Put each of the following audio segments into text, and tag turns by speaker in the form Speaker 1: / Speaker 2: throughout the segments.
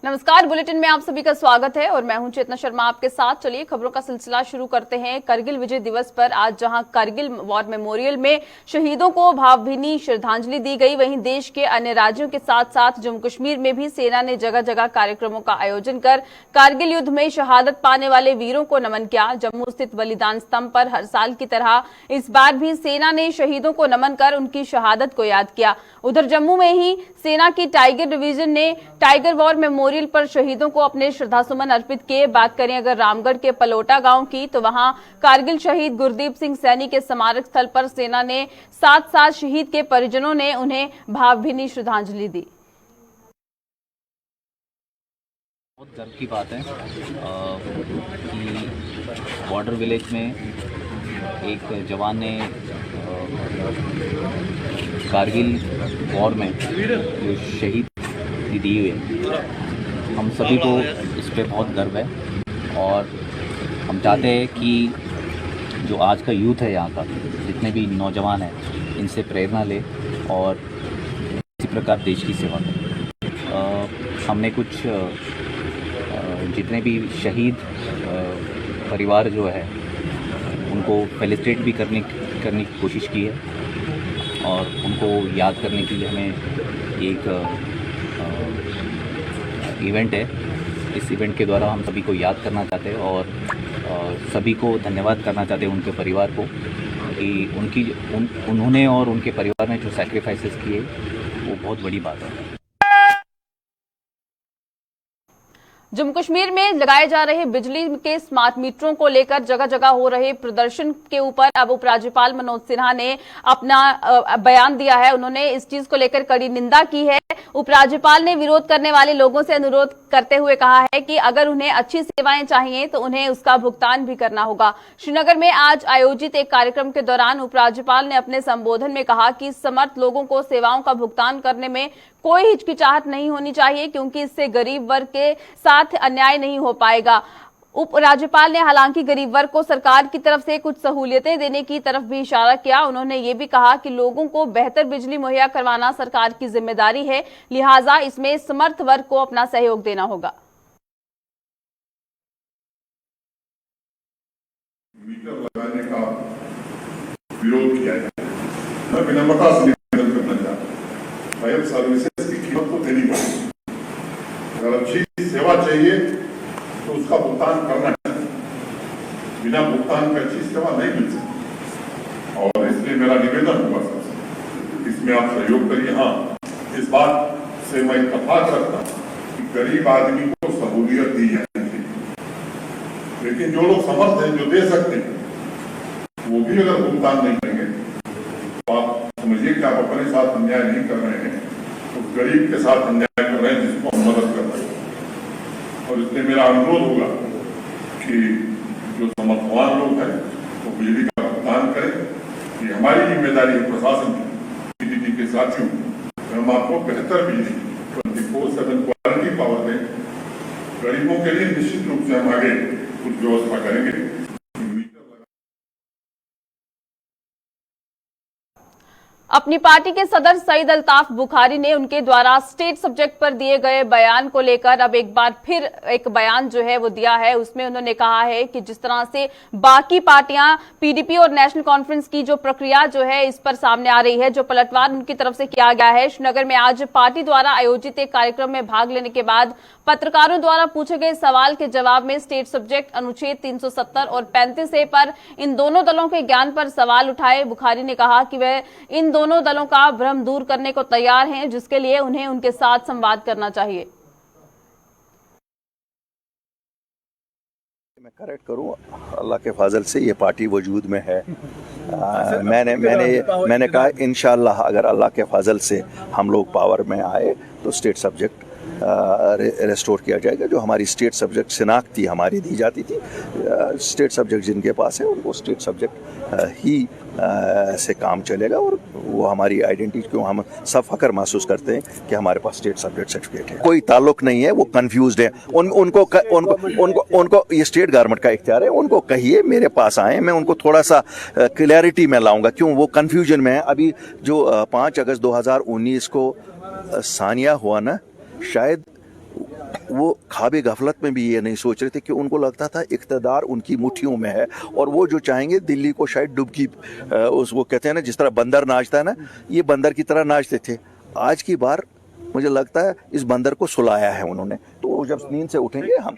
Speaker 1: नमस्कार, बुलेटिन में आप सभी का स्वागत है और मैं हूं चेतना शर्मा आपके साथ। चलिए खबरों का सिलसिला शुरू करते हैं। करगिल विजय दिवस पर आज जहां करगिल वॉर मेमोरियल में शहीदों को भावभीनी श्रद्धांजलि दी गई, वहीं देश के अन्य राज्यों के साथ साथ जम्मू कश्मीर में भी सेना ने जगह जगह कार्यक्रमों का आयोजन कर कारगिल युद्ध में शहादत पाने वाले वीरों को नमन किया। जम्मू स्थित बलिदान स्तंभ पर हर साल की तरह इस बार भी सेना ने शहीदों को नमन कर उनकी शहादत को याद किया। उधर जम्मू में ही सेना की टाइगर डिवीजन ने टाइगर वॉर मेमोरियल पर शहीदों को अपने श्रद्धासुमन अर्पित किए। बात करें अगर रामगढ़ के पलोटा गांव की, तो वहां कारगिल शहीद गुरदीप सिंह सैनी के स्मारक स्थल पर सेना ने साथ साथ शहीद के परिजनों ने उन्हें भावभीनी श्रद्धांजलि दी।
Speaker 2: बहुत गर्व की बात है कि बॉर्डर विलेज में एक जवान ने कारगिल वॉर में जो शहीद दी हुई है, हम सभी को इस पे बहुत गर्व है और हम चाहते हैं कि जो आज का यूथ है यहाँ का, जितने भी नौजवान हैं, इनसे प्रेरणा ले और इसी प्रकार देश की सेवा करें। हमने कुछ जितने भी शहीद परिवार जो है उनको फेलिसिटेट भी करने की कोशिश की है और उनको याद करने के लिए हमें एक इवेंट है। इस इवेंट के द्वारा हम सभी को याद करना चाहते हैं और सभी को धन्यवाद करना चाहते हैं उनके परिवार को कि उन्होंने और उनके परिवार ने जो सैक्रिफाइसेस किए वो बहुत बड़ी बात है।
Speaker 1: जम्मू कश्मीर में लगाए जा रहे बिजली के स्मार्ट मीटरों को लेकर जगह जगह हो रहे प्रदर्शन के ऊपर अब उपराज्यपाल मनोज सिन्हा ने अपना बयान दिया है। उन्होंने इस चीज को लेकर कड़ी निंदा की है। उपराज्यपाल ने विरोध करने वाले लोगों से अनुरोध करते हुए कहा है कि अगर उन्हें अच्छी सेवाएं चाहिए तो उन्हें उसका भुगतान भी करना होगा। श्रीनगर में आज आयोजित एक कार्यक्रम के दौरान उपराज्यपाल ने अपने संबोधन में कहा कि समर्थ लोगों को सेवाओं का भुगतान करने में कोई हिचकिचाहट नहीं होनी चाहिए, क्योंकि इससे गरीब वर्ग के साथ अन्याय नहीं हो पाएगा। उपराज्यपाल ने हालांकि गरीब वर्ग को सरकार की तरफ से कुछ सहूलियतें देने की तरफ भी इशारा किया। उन्होंने ये भी कहा कि लोगों को बेहतर बिजली मुहैया करवाना सरकार की जिम्मेदारी है, लिहाजा इसमें समर्थ वर्ग को अपना सहयोग देना होगा।
Speaker 3: मीटर लगाने का विरोध किया जाए, मैं विनम्रता से निवेदन करना चाहता हूं, फायर सर्विसेज की कीमत को देनी पड़ेगी। अगर अच्छी सेवा चाहिए तो उसका भुगतान करना चाहिए, बिना भुगतान के अच्छी सेवा नहीं मिल सकती। और इसलिए मेरा निवेदन होगा सबसे, इसमें आप सहयोग करिए। हाँ, इस बात से मैं इत्तेफाक रखता हूं कि गरीब आदमी को सहूलियत दी जानी चाहिए, लेकिन जो लोग समर्थ हैं, जो दे सकते हैं, वो भी अगर भुगतान नहीं करेंगे तो आप समझिए कि आप अपने साथ अन्याय नहीं कर रहे हैं, उस गरीब के साथ अन्याय कर रहे हैं जिसको हम मदद कर रहे हैं। और इसलिए मेरा अनुरोध होगा कि जो समर्थवान लोग हैं वो बिजली का भुगतान करें। ये हमारी जिम्मेदारी है प्रशासन की, पीडीटी के साथियों, हम आपको बेहतर बिजली 24/7 क्वालिटी पावर दें। गरीबों के लिए निश्चित रूप से हम आगे कुछ व्यवस्था करेंगे।
Speaker 1: अपनी पार्टी के सदर सईद अल्ताफ बुखारी ने उनके द्वारा स्टेट सब्जेक्ट पर दिए गए बयान को लेकर अब एक बार फिर एक बयान जो है वो दिया है। उसमें उन्होंने कहा है कि जिस तरह से बाकी पार्टियां पीडीपी और नेशनल कॉन्फ्रेंस की जो प्रक्रिया जो है इस पर सामने आ रही है, जो पलटवार उनकी तरफ से किया गया है। श्रीनगर में आज पार्टी द्वारा आयोजित एक कार्यक्रम में भाग लेने के बाद पत्रकारों द्वारा पूछे गए सवाल के जवाब में स्टेट सब्जेक्ट अनुच्छेद 370 और 35A पर इन दोनों दलों के ज्ञान पर सवाल उठाए। बुखारी ने कहा कि वह इन दोनों दलों का भ्रम दूर करने को तैयार हैं, जिसके लिए उन्हें उनके साथ संवाद करना चाहिए।
Speaker 4: मैं करेक्ट करूं, अल्लाह के फजल से ये पार्टी वजूद में है। मैंने कहा इंशाअल्लाह अगर अल्लाह के फजल से हम लोग पावर में आए तो स्टेट सब्जेक्ट रेस्टोर किया जाएगा। जो हमारी स्टेट सब्जेक्ट शिनाख्ती हमारी दी जाती थी, स्टेट सब्जेक्ट जिनके पास है उनको स्टेट सब्जेक्ट ही से काम चलेगा और वो हमारी आइडेंटिटी को हम सब फख्र महसूस करते हैं कि हमारे पास स्टेट सब्जेक्ट सर्टिफिकेट है। कोई ताल्लुक नहीं है, वो कंफ्यूज्ड है। उनको ये स्टेट गवर्नमेंट का इख्तियार है, उनको कहिए मेरे पास आए, मैं उनको थोड़ा सा क्लैरिटी में लाऊंगा, क्यों वो कंफ्यूजन में है। अभी जो 5 अगस्त 2019 को सानिया हुआ ना, शायद वो ख्वाब गफलत में भी ये नहीं सोच रहे थे कि उनको लगता था इक़्तिदार उनकी मुट्ठियों में है और वो जो चाहेंगे दिल्ली को शायद डुबकी उसको कहते हैं ना, जिस तरह बंदर नाचता है ना, ये बंदर की तरह नाचते थे। आज की बार मुझे लगता है इस बंदर को सुलाया है उन्होंने, तो जब नींद से उठेंगे हम।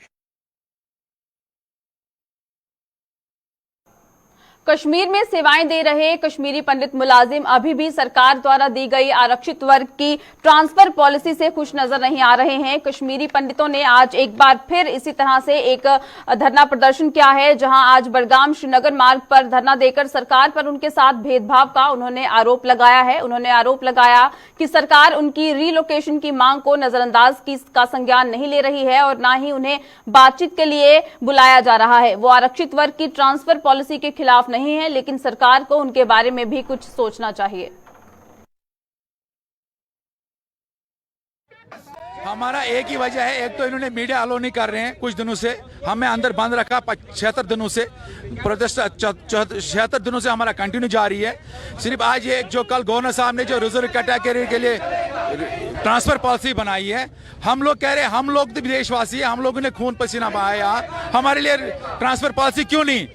Speaker 1: कश्मीर में सेवाएं दे रहे कश्मीरी पंडित मुलाजिम अभी भी सरकार द्वारा दी गई आरक्षित वर्ग की ट्रांसफर पॉलिसी से खुश नजर नहीं आ रहे हैं। कश्मीरी पंडितों ने आज एक बार फिर इसी तरह से एक धरना प्रदर्शन किया है, जहां आज बड़गाम श्रीनगर मार्ग पर धरना देकर सरकार पर उनके साथ भेदभाव का उन्होंने आरोप लगाया है। उन्होंने आरोप लगाया कि सरकार उनकी रीलोकेशन की मांग को नजरअंदाज का संज्ञान नहीं ले रही है और न ही उन्हें बातचीत के लिए बुलाया जा रहा है। वो आरक्षित वर्ग की ट्रांसफर पॉलिसी के खिलाफ नहीं है, लेकिन सरकार को उनके बारे में भी कुछ सोचना चाहिए।
Speaker 5: हमारा एक ही वजह है, एक तो इन्होंने मीडिया अलो नहीं कर रहे हैं कुछ दिनों से, हमें अंदर बंद रखा 76 दिनों से, प्रोटेस्ट 76 दिनों से हमारा कंटिन्यू जारी है। सिर्फ आज ये जो कल गवर्नर साहब ने जो रिजर्व कैटेगरी के लिए ट्रांसफर पॉलिसी बनाई है, हम लोग कह रहे हैं हम लोग तो देशवासी है, हम लोगों ने खून पसीना बहाया, हमारे लिए ट्रांसफर पॉलिसी क्यों नहीं?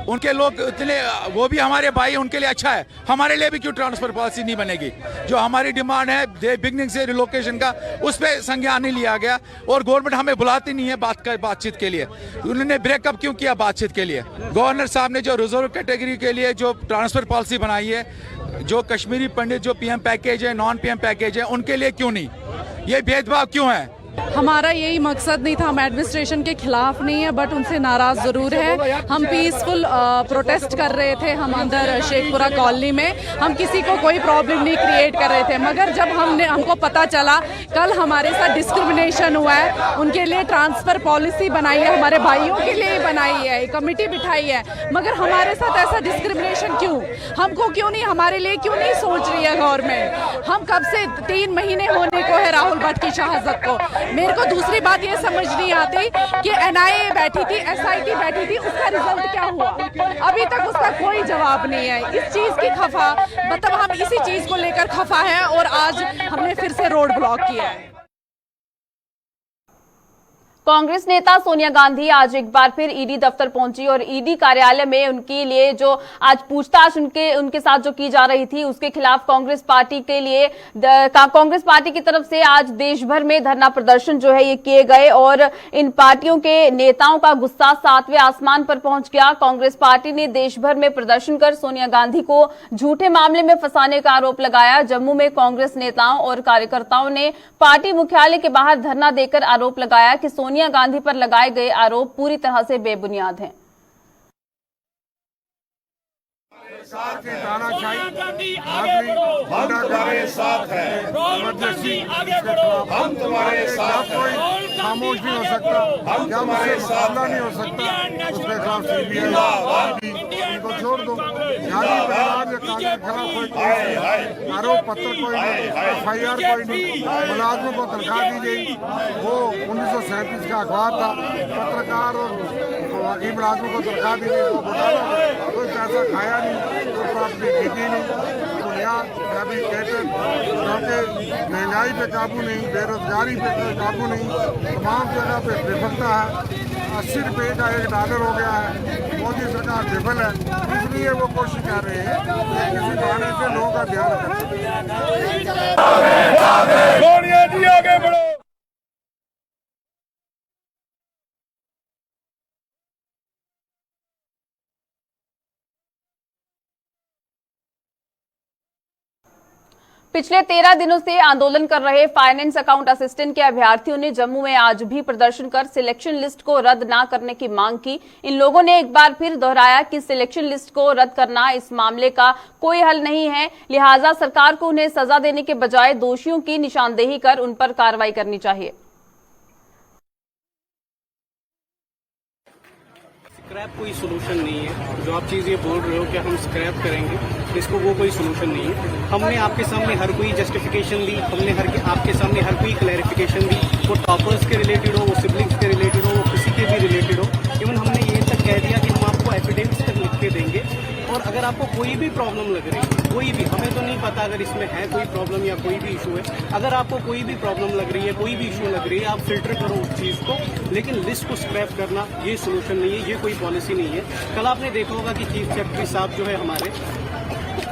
Speaker 5: उनके लोग इतने, वो भी हमारे भाई, उनके लिए अच्छा है, हमारे लिए भी क्यों ट्रांसफर पॉलिसी नहीं बनेगी? जो हमारी डिमांड है बिगनिंग से रिलोकेशन का, उस पर संज्ञान नहीं लिया गया और गवर्नमेंट हमें बुलाती नहीं है बातचीत के लिए। उन्होंने ब्रेकअप क्यों किया बातचीत के लिए? गवर्नर साहब ने जो रिजर्व कैटेगरी के लिए जो ट्रांसफर पॉलिसी बनाई है, जो कश्मीरी पंडित जो पीएम पैकेज है, नॉन पीएम पैकेज है, उनके लिए क्यों नहीं? ये भेदभाव क्यों है?
Speaker 6: हमारा यही मकसद नहीं था, हम एडमिनिस्ट्रेशन के खिलाफ नहीं है, बट उनसे नाराज जरूर है। हम पीसफुल प्रोटेस्ट कर रहे थे, हम अंदर शेखपुरा कॉलोनी में, हम किसी को कोई प्रॉब्लम नहीं क्रिएट कर रहे थे। मगर जब हमको पता चला कल हमारे साथ डिस्क्रिमिनेशन हुआ है, उनके लिए ट्रांसफर पॉलिसी बनाई है, हमारे भाइयों के लिए बनाई है, कमेटी बिठाई है, मगर हमारे साथ ऐसा डिस्क्रिमिनेशन क्यों? हमको क्यों नहीं, हमारे लिए क्यों नहीं सोच रही है गवर्नमेंट? हम कब से 3 महीने होने को है राहुल भट्ट की शहादत को। मेरे को दूसरी बात ये समझ नहीं आती कि NIA बैठी थी, SIT बैठी थी, उसका रिजल्ट क्या हुआ? अभी तक उसका कोई जवाब नहीं है। इस चीज की खफा, मतलब हम इसी चीज को लेकर खफा है और आज हमने फिर से रोड ब्लॉक किया है।
Speaker 1: कांग्रेस नेता सोनिया गांधी आज एक बार फिर ईडी दफ्तर पहुंची और ईडी कार्यालय में उनके लिए जो आज पूछताछ उनके साथ जो की जा रही थी, उसके खिलाफ कांग्रेस पार्टी के लिए कांग्रेस पार्टी की तरफ से आज देश भर में धरना प्रदर्शन जो है ये किए गए और इन पार्टियों के नेताओं का गुस्सा 7वें आसमान पर पहुंच गया। कांग्रेस पार्टी ने देश भर में प्रदर्शन कर सोनिया गांधी को झूठे मामले में फंसाने का आरोप लगाया। जम्मू में कांग्रेस नेताओं और कार्यकर्ताओं ने पार्टी मुख्यालय के बाहर धरना देकर आरोप लगाया कि सोनिया गांधी पर लगाए गए आरोप पूरी तरह से बेबुनियाद हैं।
Speaker 7: हमारे साथ है, हम तुम्हारे साथ हैं,
Speaker 8: खामोश नहीं हो सकता, हम तुम्हारे साथ नहीं हो सकता, उसके खिलाफ CBI इनको छोड़ दो। जाली परिवार या कानून के खिलाफ कोई आरोप पत्र कोई नहीं, FIR कोई नहीं, मुलाजमों को तनख्वाह दी गई। वो 1937 का अखबार था, पत्रकार और बाकी मुलाजमों को तनख्वाह दी गई, वो घोटाला, कोई पैसा खाया नहीं, कोई प्रॉपर्टी जीती नहीं। क्योंकि महंगाई पे काबू नहीं, बेरोजगारी पे काबू नहीं, तमाम जगह पे विफलता है। 80 रुपये का $1 हो गया है, मोदी सरकार विफल है, इसलिए वो कोशिश कर रहे हैं कि किसी बहाने से लोगों का ध्यान रखें।
Speaker 7: सोनिया जी आगे बढ़ो।
Speaker 1: पिछले 13 दिनों से आंदोलन कर रहे फाइनेंस अकाउंट असिस्टेंट के अभ्यर्थियों ने जम्मू में आज भी प्रदर्शन कर सिलेक्शन लिस्ट को रद्द न करने की मांग की। इन लोगों ने एक बार फिर दोहराया कि सिलेक्शन लिस्ट को रद्द करना इस मामले का कोई हल नहीं है, लिहाजा सरकार को उन्हें सजा देने के बजाय दोषियों की निशानदेही कर उन पर कार्रवाई करनी चाहिए।
Speaker 9: स्क्रैप कोई सोल्यूशन नहीं है। जो आप चीज़ ये बोल रहे हो कि हम स्क्रैप करेंगे, इसको वो कोई सोल्यूशन नहीं है। हमने आपके सामने हर कोई जस्टिफिकेशन दी, हमने आपके सामने हर कोई क्लैरिफिकेशन दी, वो टॉपर्स के रिलेटेड हो, वो सिबलिंग्स के रिलेटेड हो, वो किसी के भी रिलेटेड हो। इवन हमने ये तक कह दिया कि हम आपको एफिडेविट्स तक लिख के देंगे और और अगर आपको कोई भी प्रॉब्लम लग रही है, कोई भी, हमें तो नहीं पता अगर इसमें है कोई प्रॉब्लम या कोई भी इशू है, अगर आपको कोई भी प्रॉब्लम लग रही है, कोई भी इशू लग रही है, आप फिल्टर करो उस चीज़ को, लेकिन लिस्ट को स्क्रैप करना ये सोल्यूशन नहीं है, ये कोई पॉलिसी नहीं है। कल आपने देखा होगा कि चीफ सेक्रेटरी साहब जो है हमारे,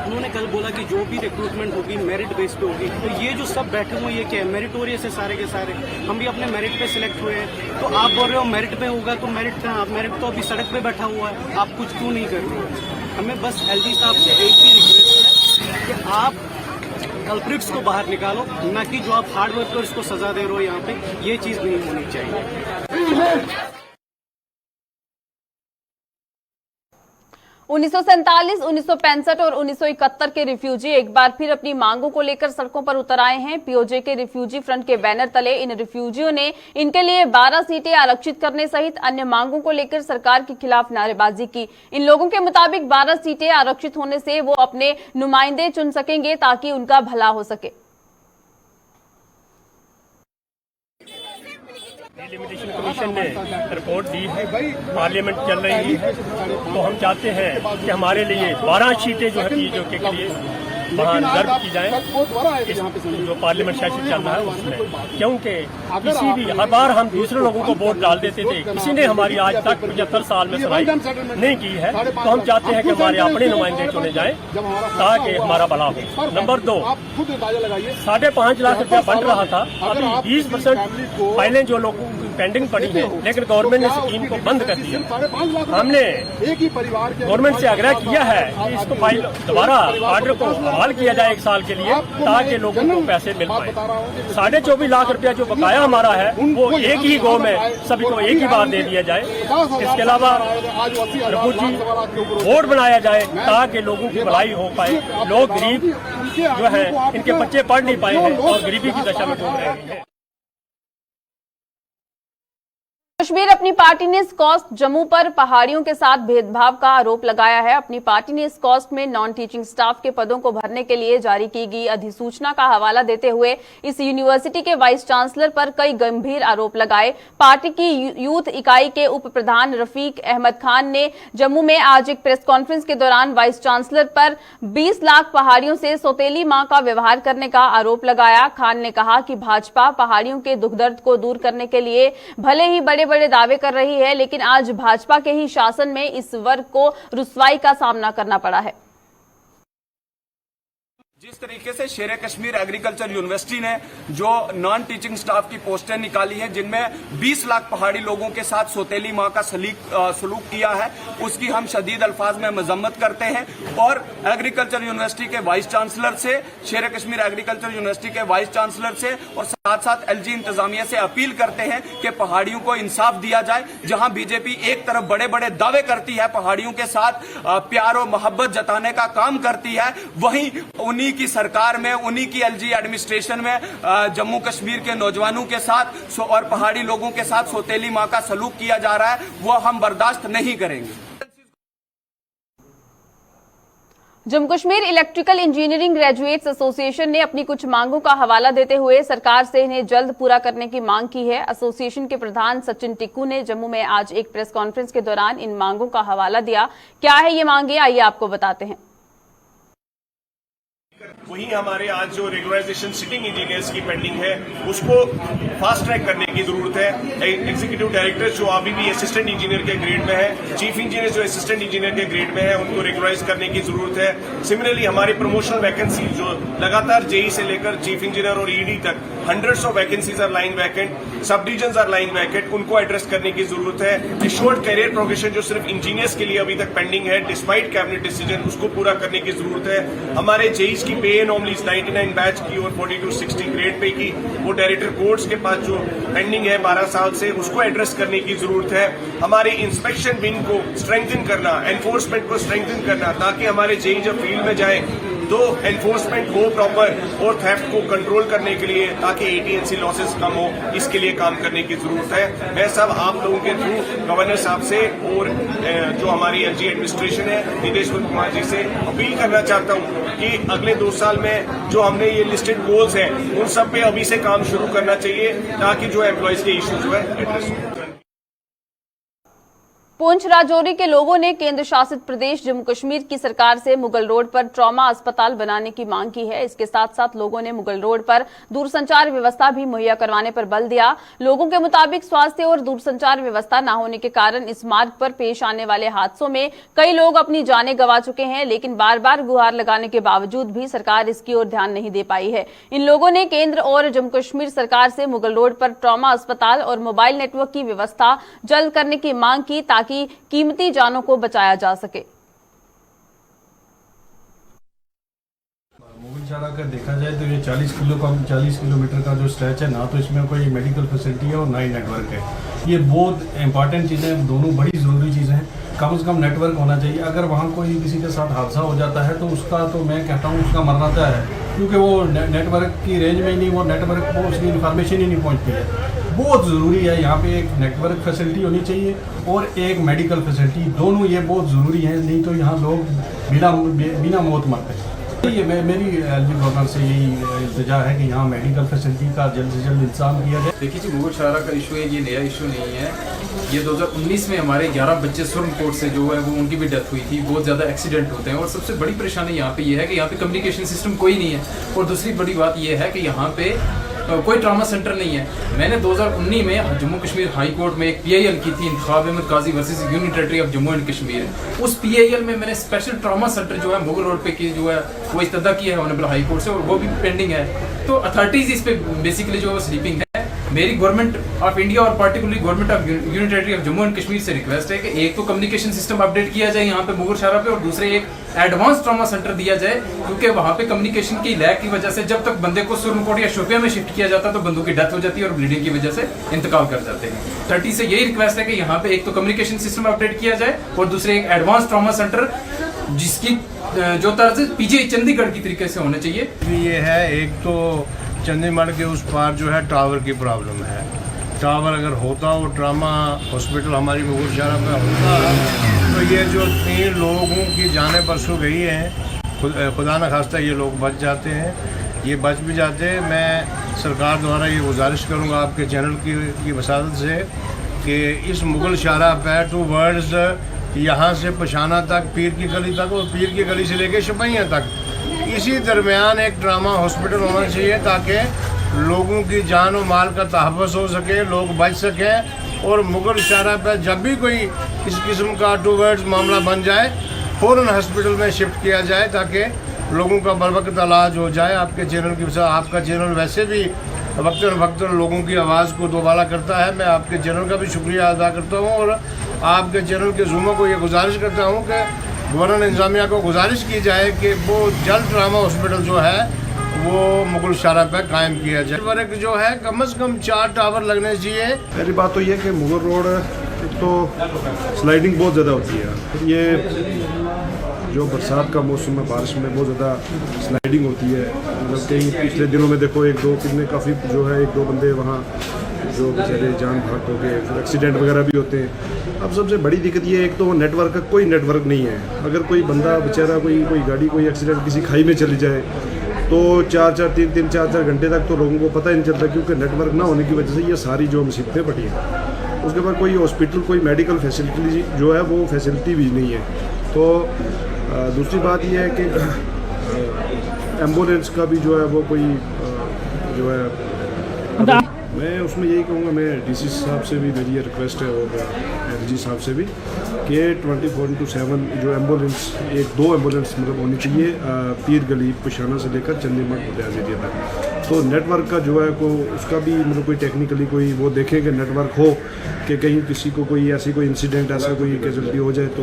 Speaker 9: उन्होंने कल बोला कि जो भी रिक्रूटमेंट होगी मेरिट बेस पे होगी। तो ये जो सब बैठे हुए ये क्या है, मेरिटोरियस है सारे के सारे, हम भी अपने मेरिट पे सिलेक्ट हुए हैं। तो आप बोल रहे हो मेरिट पे होगा, तो मेरिट कहाँ, मेरिट तो अभी सड़क पे बैठा हुआ है, आप कुछ क्यों नहीं कर रहे हो? हमें बस एलजी साहब से एक ही रिक्वेस्ट है कि आप कल्प्रिट्स को बाहर निकालो, ना कि जो आप हार्ड वर्कर्स को सजा दे रहे हो यहाँ पे, ये चीज़ नहीं होनी चाहिए।
Speaker 1: 1947, 1965 और 1971 के रिफ्यूजी एक बार फिर अपनी मांगों को लेकर सड़कों पर उतर आए हैं। पीओजे के रिफ्यूजी फ्रंट के बैनर तले इन रिफ्यूजियों ने इनके लिए 12 सीटें आरक्षित करने सहित अन्य मांगों को लेकर सरकार के खिलाफ नारेबाजी की। इन लोगों के मुताबिक 12 सीटें आरक्षित होने से वो अपने नुमाइंदे चुन सकेंगे ताकि उनका भला हो सके।
Speaker 10: डिलिमिटेशन कमीशन ने रिपोर्ट दी है, पार्लियामेंट चल रही है, तो हम चाहते हैं कि हमारे लिए 12 सीटें जो है पीओजे के लिए वहाँ रिजर्व की जाए, जो पार्लियामेंट सेशन चल रहा है उसमें, क्योंकि किसी भी हर बार हम दूसरे लोगों को वोट डाल देते थे, किसी ने हमारी आज तक 75 साल में सुनाई नहीं की है। तो हम चाहते हैं कि हमारे अपने नुमाइंदे चुने जाएं ताकि हमारा भला हो। नंबर 2, 5.5 लाख रुपया बन रहा था, अभी 20% फाइलें जो लोगों की पेंडिंग पड़ी है, लेकिन गवर्नमेंट ने स्कीम को बंद कर दिया। हमने गवर्नमेंट से आग्रह किया है कि इसको फाइल दोबारा ऑर्डर को बहाल किया जाए 1 साल के लिए, ताकि लोगों को पैसे मिल पाए। 24.5 लाख रुपया जो बकाया हमारा है वो एक ही गो में सभी को एक ही बार दे दिया जाए। इसके अलावा रिफ्यूजी बोर्ड बनाया जाए ताकि लोगों की भलाई हो पाए। लोग गरीब जो है, इनके बच्चे पढ़ नहीं पाए हैं और गरीबी की दशा में घूम रहे हैं।
Speaker 1: कश्मीर अपनी पार्टी ने स्कॉस्ट जम्मू पर पहाड़ियों के साथ भेदभाव का आरोप लगाया है। अपनी पार्टी ने स्कॉस्ट में नॉन टीचिंग स्टाफ के पदों को भरने के लिए जारी की गई अधिसूचना का हवाला देते हुए इस यूनिवर्सिटी के वाइस चांसलर पर कई गंभीर आरोप लगाए। पार्टी की यूथ इकाई के उप प्रधान रफीक अहमद खान ने जम्मू में आज एक प्रेस कॉन्फ्रेंस के दौरान वाइस चांसलर पर 20 लाख पहाड़ियों से सौतेली मां का व्यवहार करने का आरोप लगाया। खान ने कहा कि भाजपा पहाड़ियों के दुख दर्द को दूर करने के लिए भले ही बड़े दावे कर रही है, लेकिन आज भाजपा के ही शासन में इस वर्ग को रुसवाई का सामना करना पड़ा है।
Speaker 11: जिस तरीके से शेर कश्मीर एग्रीकल्चर यूनिवर्सिटी ने जो नॉन टीचिंग स्टाफ की पोस्टें निकाली हैं, जिनमें 20 लाख पहाड़ी लोगों के साथ सौतेली मां का सलूक किया है, उसकी हम शदीद अल्फाज में मजम्मत करते हैं। और एग्रीकल्चर यूनिवर्सिटी के वाइस चांसलर से, शेर कश्मीर एग्रीकल्चर यूनिवर्सिटी के वाइस चांसलर से और साथ साथ एलजी इंतजामिया से अपील करते हैं कि पहाड़ियों को इंसाफ दिया जाए। जहां बीजेपी एक तरफ बड़े बड़े दावे करती है, पहाड़ियों के साथ प्यार और मोहब्बत जताने का काम करती है, वहीं उन्हीं की सरकार में, उन्हीं की एलजी एडमिनिस्ट्रेशन में जम्मू कश्मीर के नौजवानों के साथ और पहाड़ी लोगों के साथ सौतेली मां का सलूक किया जा रहा है, वो हम बर्दाश्त नहीं करेंगे।
Speaker 1: Jammu Kashmir electrical engineering graduates association ने अपनी कुछ मांगों का हवाला देते हुए सरकार से इन्हें जल्द पूरा करने की मांग की है। एसोसिएशन के प्रधान सचिन टिक्कू ने जम्मू में आज एक प्रेस कॉन्फ्रेंस के दौरान इन मांगों का हवाला दिया। क्या है ये मांगे, आइए आपको बताते हैं।
Speaker 10: वहीं हमारे आज जो रेगुलराइजेशन सिटिंग इंजीनियर्स की पेंडिंग है उसको फास्ट ट्रैक करने की जरूरत है। एग्जीक्यूटिव डायरेक्टर जो अभी भी असिस्टेंट इंजीनियर के ग्रेड में है, चीफ इंजीनियर जो असिस्टेंट इंजीनियर के ग्रेड में है, उनको रेगुलराइज करने की जरूरत है। सिमिलरली हमारी प्रमोशनल वैकेंसी जो लगातार जेई से लेकर चीफ इंजीनियर और ईडी तक hundreds of vacancies are lying vacant, sub division are lying vacant, उनको एड्रेस करने की जरूरत है। शॉर्ट कैरियर प्रोग्रेशन जो सिर्फ इंजीनियर्स के लिए अभी तक पेंडिंग है डिस्पाइट कैबिनेट डिसीजन, उसको पूरा करने की जरूरत है। हमारे जेईस की पे नॉर्मलीज 99 बैच की और 4260 ग्रेड पे की, वो डायरेक्टर कोर्ट्स के पास जो पेंडिंग है 12 साल से, उसको एड्रेस करने की जरूरत है। हमारे इंस्पेक्शन विंग को स्ट्रेंथन करना, एनफोर्समेंट को स्ट्रेंथन करना, ताकि हमारे जेई जब फील्ड में जाए तो एनफोर्समेंट हो प्रॉपर और थेफ्ट को कंट्रोल करने के लिए, ताकि एटीएनसी लॉसेस कम हो, इसके लिए काम करने की जरूरत है। मैं सब आप लोगों के थ्रू गवर्नर साहब से और जो हमारी एलजी एडमिनिस्ट्रेशन है निदेश्वर कुमार जी से अपील करना चाहता हूं कि अगले 2 साल में जो हमने ये लिस्टेड गोल्स हैं उन सब पे अभी से काम शुरू करना चाहिए, ताकि जो एम्प्लॉयज के इश्यू जो है एड्रेस हो।
Speaker 1: पुंछ राजौरी के लोगों ने केंद्र शासित प्रदेश जम्मू कश्मीर की सरकार से मुगल रोड पर ट्रॉमा अस्पताल बनाने की मांग की है। इसके साथ साथ लोगों ने मुगल रोड पर दूरसंचार व्यवस्था भी मुहैया करवाने पर बल दिया। लोगों के मुताबिक स्वास्थ्य और दूरसंचार व्यवस्था न होने के कारण इस मार्ग पर पेश आने वाले हादसों में कई लोग अपनी जानें गंवा चुके हैं, लेकिन बार बार गुहार लगाने के बावजूद भी सरकार इसकी ओर ध्यान नहीं दे पाई है। इन लोगों ने केंद्र और जम्मू कश्मीर सरकार से मुगल रोड पर ट्रॉमा अस्पताल और मोबाइल नेटवर्क की व्यवस्था जल्द करने की मांग की ताकि कीमती जानों को बचाया जा सके।
Speaker 12: मुगलसराय का देखा जाए तो ये 40 किलोमीटर का जो स्ट्रेच है, ना तो इसमें कोई मेडिकल फैसिलिटी है और ना ही नेटवर्क है। ये बहुत इंपॉर्टेंट चीज़ें हैं, दोनों बड़ी ज़रूरी चीज़ें हैं। कम से कम नेटवर्क होना चाहिए। अगर वहाँ कोई किसी के साथ हादसा हो जाता है तो उसका, तो मैं कहता हूँ उसका मरना तय है, क्योंकि वो नेटवर्क की रेंज में ही नहीं, वो नेटवर्क को उसकी इन्फॉर्मेशन ही नहीं पहुँचती है। बहुत ज़रूरी है यहाँ पे एक नेटवर्क फैसिलिटी होनी चाहिए और एक मेडिकल फैसिलिटी, दोनों ये बहुत ज़रूरी है, नहीं तो यहाँ लोग बिना मौत मरते हैं। ये मेरी एलजी गवर्नर से यही इल्तिजा है कि यहाँ मेडिकल फैसिलिटी का जल्द से जल्द इंतजाम किया जाए।
Speaker 13: देखिए जी, मुगलसराय का इशू है, ये नया इशू नहीं है। ये 2019 में हमारे 11 बच्चे सुरनकोट से जो है वो उनकी भी डेथ हुई थी। बहुत ज़्यादा एक्सीडेंट होते हैं और सबसे बड़ी परेशानी यहाँ पे ये है कि यहाँ पे कम्युनिकेशन सिस्टम कोई नहीं है। और दूसरी बड़ी बात ये है कि यहाँ पे कोई ट्रामा सेंटर नहीं है। मैंने 2019 में जम्मू कश्मीर हाई कोर्ट में एक PIL की थी, Intekhab Ahmed Qazi versus union territory of Jammu and Kashmir. उस PIL में मैंने स्पेशल ट्रामा सेंटर जो है मुगल रोड पे की जो है वो इस्तदा किया है ऑनरेबल हाई कोर्ट से, और वो भी पेंडिंग है। तो अथॉरिटीज इस पे बेसिकली जो है स्लीपिंग है। मेरी गवर्नमेंट ऑफ इंडिया और particularly government of union territory of Jammu and Kashmir से रिक्वेस्ट है कि एक तो कम्युनिकेशन सिस्टम अपडेट किया जाए यहाँ पे मुगलसराय पे, और दूसरे एक एडवांस ट्रॉमा सेंटर दिया जाए, क्योंकि वहाँ पे कम्युनिकेशन की लैक की वजह से जब तक बंदे को सुरनकोट या शोपियां में शिफ्ट किया जाता है तो बंदों की डेथ हो जाती है और ब्लीडिंग की वजह से इंतकाल कर जाते हैं। 30 से यही रिक्वेस्ट है कि यहाँ पे एक तो कम्युनिकेशन सिस्टम अपडेट किया जाए और दूसरे एक एडवांस ट्रॉमा सेंटर जिसकी जो तर्ज PGI चंडीगढ़ की तरीके से होना चाहिए।
Speaker 8: ये है, एक तो चंडीगढ़ के उस पार जो है टावर की प्रॉब्लम है। टावर अगर होता और ट्रामा हॉस्पिटल हमारी मुगलसराय में होता तो ये जो 3 लोगों की जानें परसों गई हैं, खुदा न खास्ता ये लोग बच जाते हैं, ये बच भी जाते हैं। मैं सरकार द्वारा ये गुजारिश करूँगा आपके चैनल की वसादत से कि इस मुगलसराय पे टू वर्ड्स यहाँ से पशाना तक, पीर की गली तक और पीर की गली से लेके शपैयाँ तक, इसी दरमियान एक ट्रामा हॉस्पिटल होना चाहिए ताकि लोगों की जान और माल का तहफ़्फ़ुज़ हो सके, लोग बच सकें। और मुगलसराय पर जब भी कोई इस किस्म का टू वर्ड्स मामला बन जाए फ़ौरन हॉस्पिटल में शिफ्ट किया जाए ताकि लोगों का बरवक्त इलाज हो जाए। आपके चैनल की आपका चैनल वैसे भी वक्तन वक्तन लोगों की आवाज़ को दोबारा करता है। मैं आपके चैनल का भी शुक्रिया अदा करता हूँ और आपके चैनल के ज़ूमों को ये गुजारिश करता हूँ कि गवर्नर इंतज़ामिया को गुजारिश की जाए कि वो जल्द ट्रामा हॉस्पिटल जो है वो मुगलसराय पर कायम किया जाए। वर्क जो है कम से कम 4 टावर लगने चाहिए।
Speaker 14: पहली बात तो ये कि मुगल रोड तो स्लाइडिंग बहुत ज़्यादा होती है। ये जो बरसात का मौसम है, बारिश में बहुत ज़्यादा स्लाइडिंग होती है। मतलब कई पिछले दिनों में देखो 1-2 कितने काफ़ी जो है 1-2 बंदे वहाँ जो बेचारे जान भाग हो गए, फिर एक्सीडेंट वगैरह भी होते हैं। अब सबसे बड़ी दिक्कत ये है, एक तो नेटवर्क का कोई नेटवर्क नहीं है। अगर कोई बंदा बेचारा कोई गाड़ी कोई एक्सीडेंट किसी खाई में चली जाए तो 3-4 घंटे तक तो लोगों को पता ही नहीं चलता, क्योंकि नेटवर्क ना होने की वजह से ये सारी जो मुसीबतें पड़ी हैं। उसके बाद कोई हॉस्पिटल कोई मेडिकल फैसिलिटी जो है वो फैसिलिटी भी नहीं है। तो दूसरी बात ये है कि एम्बुलेंस का भी जो है वो कोई जो है, मैं उसमें यही कहूँगा, मैं DC साहब से भी मेरी ये रिक्वेस्ट है और LG साहब से भी कि 24/7 जो एम्बुलेंस 1-2 एम्बुलेंस मतलब होनी चाहिए पीर गली पशाना से लेकर चंडीगढ़ मुद्याज एरिया तक। तो नेटवर्क का जो है को उसका भी मतलब कोई टेक्निकली कोई वो देखें कि नेटवर्क हो कि कहीं किसी को कोई ऐसी कोई इंसिडेंट ऐसा कोई कैजुअल्टी हो जाए तो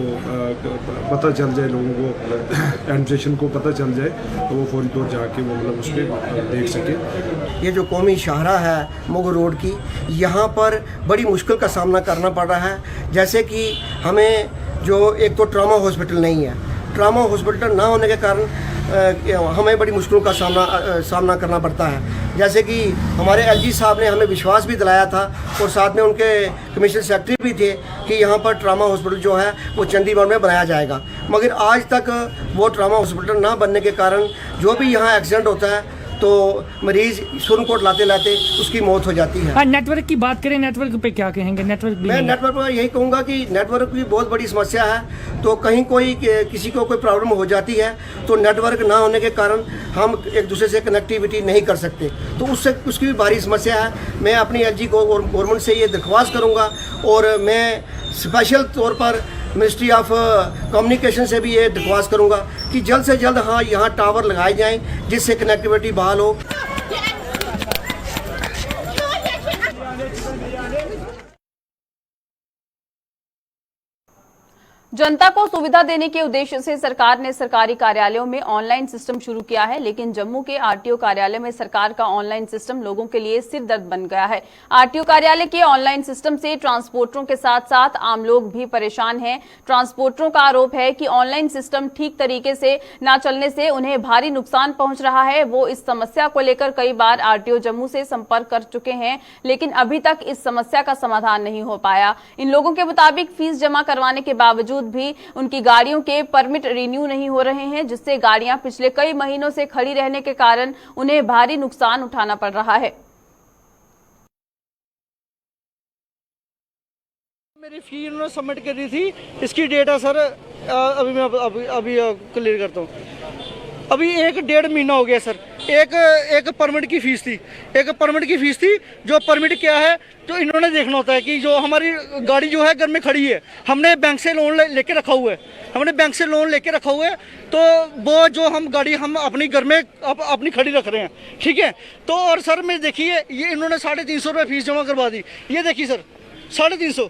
Speaker 14: पता चल जाए, लोगों को एडमिनिस्ट्रेशन को पता चल जाए तो वो फौरी तौर जाके वो मतलब उस पर देख सके।
Speaker 15: ये जो कौमी शाहरा है मुगल रोड की, यहाँ पर बड़ी मुश्किल का सामना करना पड़ रहा है। जैसे कि हमें जो एक तो ट्रॉमा हॉस्पिटल नहीं है, ट्रॉमा हॉस्पिटल ना होने के कारण हमें बड़ी मुश्किलों का सामना करना पड़ता है। जैसे कि हमारे LG साहब ने हमें विश्वास भी दिलाया था और साथ में उनके कमिश्नर सेक्रेटरी भी थे कि यहाँ पर ट्रॉमा हॉस्पिटल जो है वो चंडीगढ़ में बनाया जाएगा, मगर आज तक वो ट्रॉमा हॉस्पिटल ना बनने के कारण जो भी यहाँ एक्सीडेंट होता है तो मरीज़ सुरनकोट लाते लाते उसकी मौत हो जाती है।
Speaker 16: नेटवर्क की बात करें, नेटवर्क पे क्या कहेंगे? नेटवर्क भी
Speaker 15: मैं नेटवर्क पर यही कहूँगा कि नेटवर्क की बहुत बड़ी समस्या है। तो कहीं किसी को कोई प्रॉब्लम हो जाती है तो नेटवर्क ना होने के कारण हम एक दूसरे से कनेक्टिविटी नहीं कर सकते, तो उसकी भी भारी समस्या है। मैं अपनी एलजी को और गवर्नमेंट से ये दरख्वास्त करूँगा और मैं स्पेशल तौर पर मिनिस्ट्री ऑफ कम्युनिकेशन से भी ये दरख्वास्त करूँगा कि जल्द से जल्द यहाँ टावर लगाए जाएँ जिससे कनेक्टिविटी बहाल हो।
Speaker 1: जनता को सुविधा देने के उद्देश्य से सरकार ने सरकारी कार्यालयों में ऑनलाइन सिस्टम शुरू किया है, लेकिन जम्मू के आरटीओ कार्यालय में सरकार का ऑनलाइन सिस्टम लोगों के लिए सिर दर्द बन गया है। आरटीओ कार्यालय के ऑनलाइन सिस्टम से ट्रांसपोर्टरों के साथ साथ आम लोग भी परेशान हैं। ट्रांसपोर्टरों का आरोप है कि ऑनलाइन सिस्टम ठीक तरीके से न चलने से उन्हें भारी नुकसान पहुंच रहा है। वो इस समस्या को लेकर कई बार आरटीओ जम्मू से संपर्क कर चुके हैं, लेकिन अभी तक इस समस्या का समाधान नहीं हो पाया। इन लोगों के मुताबिक फीस जमा करवाने के बावजूद भी उनकी गाड़ियों के परमिट रिन्यू नहीं हो रहे हैं, जिससे गाड़ियां पिछले कई महीनों से खड़ी रहने के कारण उन्हें भारी नुकसान उठाना पड़ रहा है।
Speaker 17: मेरी फी उन्होंने सबमिट करी थी, इसकी डेट है सर, अभी मैं अभी क्लियर करता हूँ। अभी 1-1.5 महीना हो गया सर। एक परमिट की फीस थी, जो परमिट क्या है तो इन्होंने देखना होता है कि जो हमारी गाड़ी जो है घर में खड़ी है, हमने बैंक से लोन लेके रखा हुआ है, तो वो जो हम गाड़ी हम अपनी घर में अपनी खड़ी रख रहे हैं, ठीक है। तो और सर मैं देखिए ये इन्होंने 350 रुपये फीस जमा करवा दी। ये देखिए सर 350,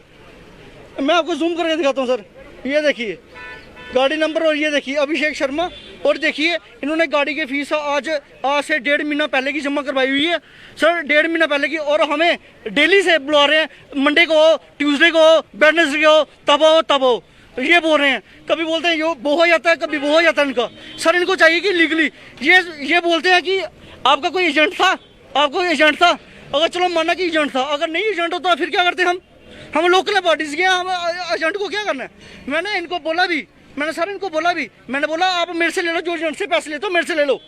Speaker 17: मैं आपको जूम करके दिखाता हूँ सर। ये देखिए गाड़ी नंबर और ये देखिए अभिषेक शर्मा, और देखिए इन्होंने गाड़ी की फीस आज से 1.5 महीना पहले की जमा करवाई हुई है सर, 1.5 महीना पहले की। और हमें डेली से बुला रहे हैं, मंडे को, ट्यूसडे को, वेडनेसडे को, तब हो ये बोल रहे हैं। कभी बोलते हैं यो वो हो जाता है, कभी वो हो जाता है इनका। सर इनको चाहिए कि लीगली ये बोलते हैं कि आपका कोई एजेंट था, अगर चलो माना कि एजेंट था, अगर नहीं एजेंट होता फिर क्या करते हम लोकल पार्टीज के, हम एजेंट को क्या करना है। मैंने इनको बोला भी, मैंने बोला आप मेरे से ले लो, जो एजेंट से पैसे लेते हो मेरे से ले लो,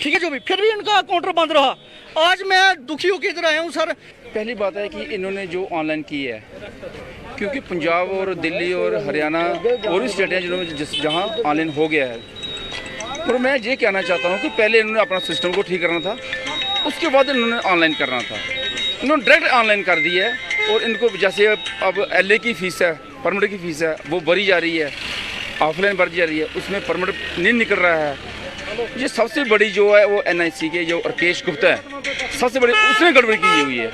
Speaker 17: ठीक है, जो भी। फिर भी इनका काउंटर बंद रहा। आज मैं दुखी होकर इधर आया हूँ सर।
Speaker 18: पहली बात है कि इन्होंने जो ऑनलाइन की है, क्योंकि पंजाब और दिल्ली और हरियाणा और भी स्टेट हैं जिन्होंने जहाँ ऑनलाइन हो गया है, और मैं ये कहना चाहता हूँ कि पहले इन्होंने अपना सिस्टम को ठीक करना था, उसके बाद इन्होंने ऑनलाइन करना था। इन्होंने डायरेक्ट ऑनलाइन कर दी है, और इनको जैसे अब LA की फ़ीस है, परमिट की फ़ीस है, वो भरी जा रही है, ऑफलाइन भरी जा रही है, उसमें परमिट नहीं निकल रहा है। ये सबसे बड़ी जो है वो NIC के जो राकेश गुप्ता है, सबसे बड़ी उसने गड़बड़ी की हुई है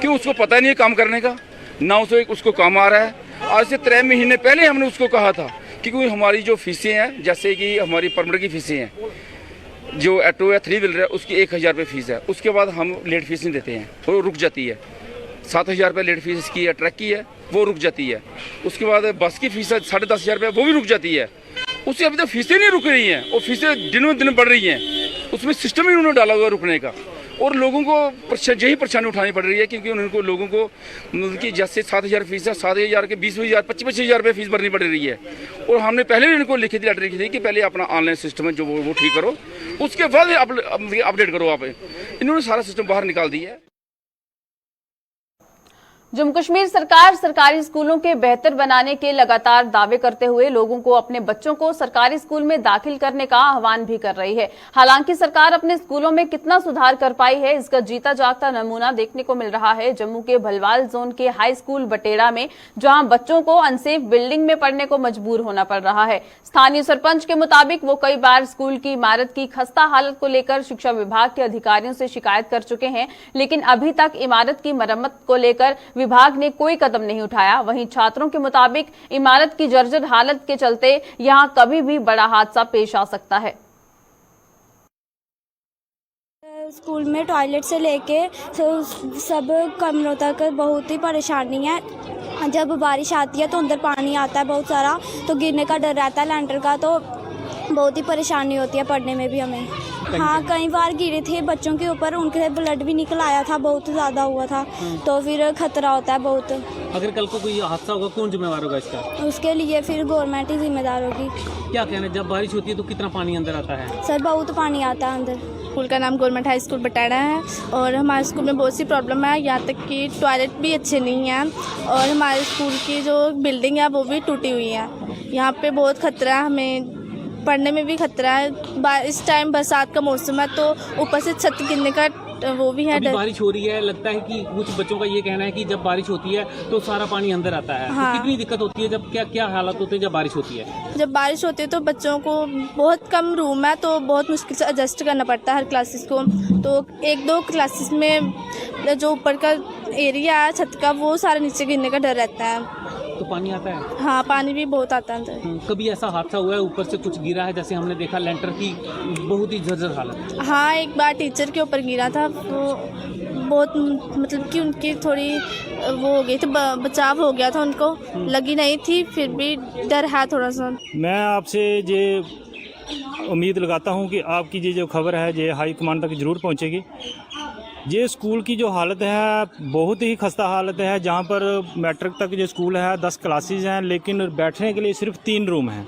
Speaker 18: कि उसको पता नहीं है काम करने का, ना उसको काम आ रहा है। आज से 3 महीने पहले हमने उसको कहा था कि कोई हमारी जो फीसें हैं, जैसे कि हमारी परमिट की फीसें हैं, जो ऑटो या 3 व्हीलर है उसकी 1000 रुपये फ़ीस है, उसके बाद हम लेट फीस नहीं देते हैं, वो रुक जाती है। 7000 रुपये लेट फीस इसकी है, ट्रक की है, वो रुक जाती है। उसके बाद बस की फीस है 10,500 रुपये, वो भी रुक जाती है। उससे अभी तक फीसें नहीं रुक रही हैं, और फीसें दिनों दिन बढ़ रही हैं। उसमें सिस्टम ही उन्होंने डाला हुआ रुकने का, और लोगों को यही परेशानी उठानी पड़ रही है, क्योंकि उनको लोगों को मतलब कि जैसे 7000 फीस है, 7000 के 20,000 25,000 रुपये फीस भरनी पड़ रही है। और हमने पहले भी इनको लिखी थी, लेटर लिखी थी कि पहले अपना ऑनलाइन सिस्टम है जो वो ठीक करो, उसके बाद अपडेट करो आप। इन्होंने सारा सिस्टम बाहर निकाल दिया है।
Speaker 1: जम्मू कश्मीर सरकार सरकारी स्कूलों के बेहतर बनाने के लगातार दावे करते हुए लोगों को अपने बच्चों को सरकारी स्कूल में दाखिल करने का आह्वान भी कर रही है। हालांकि सरकार अपने स्कूलों में कितना सुधार कर पाई है, इसका जीता जागता नमूना देखने को मिल रहा है जम्मू के भलवाल जोन के हाई स्कूल बटेड़ा में, जहां बच्चों को अनसेफ बिल्डिंग में पढ़ने को मजबूर होना पड़ रहा है। स्थानीय सरपंच के मुताबिक वो कई बार स्कूल की इमारत की खस्ता हालत को लेकर शिक्षा विभाग के अधिकारियों से शिकायत कर चुके हैं, लेकिन अभी तक इमारत की मरम्मत को लेकर विभाग ने कोई कदम नहीं उठाया। वहीं छात्रों के मुताबिक इमारत की जर्जर हालत के चलते यहां कभी भी बड़ा हादसा पेश आ सकता है।
Speaker 19: स्कूल में टॉयलेट से लेके सब कमरों तक बहुत ही परेशानी है। जब बारिश आती है तो अंदर पानी आता है बहुत सारा, तो गिरने का डर रहता है लैंटर का, तो बहुत ही परेशानी होती है पढ़ने में भी हमें। हाँ, कई बार गिरे थे बच्चों के ऊपर, उनके ब्लड भी निकल आया था, बहुत ज़्यादा हुआ था, तो फिर खतरा होता है बहुत।
Speaker 20: अगर कल को कोई हादसा होगा कौन जिम्मेवार होगा इसका?
Speaker 19: उसके लिए फिर गवर्नमेंट ही जिम्मेदार होगी।
Speaker 20: क्या कहना है, जब बारिश होती है तो कितना पानी अंदर आता है?
Speaker 19: सर बहुत पानी आता है अंदर। स्कूल का नाम गवर्नमेंट हाई स्कूल बटाना है और हमारे स्कूल में बहुत सी प्रॉब्लम है, यहाँ तक कि टॉयलेट भी अच्छे नहीं हैं और हमारे स्कूल की जो बिल्डिंग है वो भी टूटी हुई है। यहाँ पे बहुत खतरा है, हमें पढ़ने में भी खतरा है। इस टाइम बरसात का मौसम है तो ऊपर से छत गिरने का वो भी है
Speaker 20: अभी बारिश हो रही है, लगता है कि कुछ बच्चों का ये कहना है कि जब बारिश होती है तो सारा पानी अंदर आता है।
Speaker 19: हाँ।
Speaker 20: तो कितनी दिक्कत होती है, जब क्या क्या हालात होते हैं जब बारिश होती है?
Speaker 19: जब बारिश होती है तो बच्चों को बहुत कम रूम है तो बहुत मुश्किल से एडजस्ट करना पड़ता है हर क्लासेस को। तो एक दो क्लासेस में जो ऊपर का एरिया है छत का वो सारा नीचे गिरने का डर रहता है।
Speaker 20: तो पानी आता है?
Speaker 19: हाँ, पानी भी बहुत आता है अंदर।
Speaker 20: कभी ऐसा हादसा हुआ है ऊपर से कुछ गिरा है, जैसे हमने देखा लेंटर की बहुत ही जर्जर हालत?
Speaker 19: हाँ, एक बार टीचर के ऊपर गिरा था, वो बहुत मतलब कि उनकी थोड़ी वो हो गई थी, बचाव हो गया था, उनको लगी नहीं थी, फिर भी डर है थोड़ा सा।
Speaker 21: मैं आपसे ये उम्मीद लगाता हूँ कि आपकी ये जो खबर है ये हाई कमांड तक ज़रूर पहुँचेगी। ये स्कूल की जो हालत है बहुत ही खस्ता हालत है, जहाँ पर मैट्रिक तक जो स्कूल है 10 क्लासेस हैं लेकिन बैठने के लिए सिर्फ 3 रूम हैं।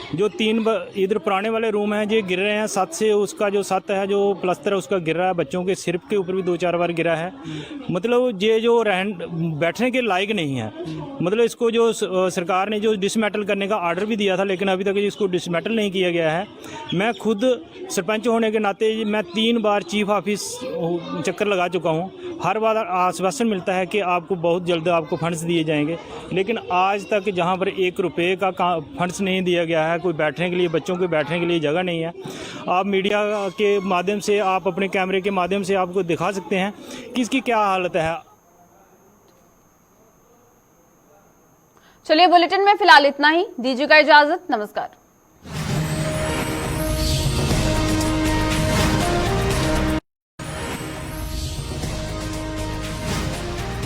Speaker 21: जो 3 इधर पुराने वाले रूम हैं ये गिर रहे हैं, 7 से उसका जो 7 है जो प्लस्तर है उसका गिर रहा है, बच्चों के सिर के ऊपर भी 2-4 बार गिरा है। मतलब ये जो बैठने के लायक नहीं है। मतलब इसको जो सरकार ने जो डिसमेटल करने का आर्डर भी दिया था लेकिन अभी तक इसको डिसमेटल नहीं किया गया है। मैं खुद सरपंच होने के नाते मैं 3 बार चीफ ऑफिस चक्कर लगा चुका हूँ। हर बार आश्वासन मिलता है कि आपको बहुत जल्द आपको फंड्स दिए जाएंगे, लेकिन आज तक जहाँ पर 1 रुपये का फंड्स नहीं दिया गया है, कोई बैठने के लिए बच्चों के बैठने के लिए जगह नहीं है। आप मीडिया के माध्यम से आप अपने कैमरे के माध्यम से आपको दिखा सकते हैं कि इसकी क्या हालत है।
Speaker 1: चलिए बुलेटिन में फिलहाल इतना ही, दीजिएगा इजाजत, नमस्कार।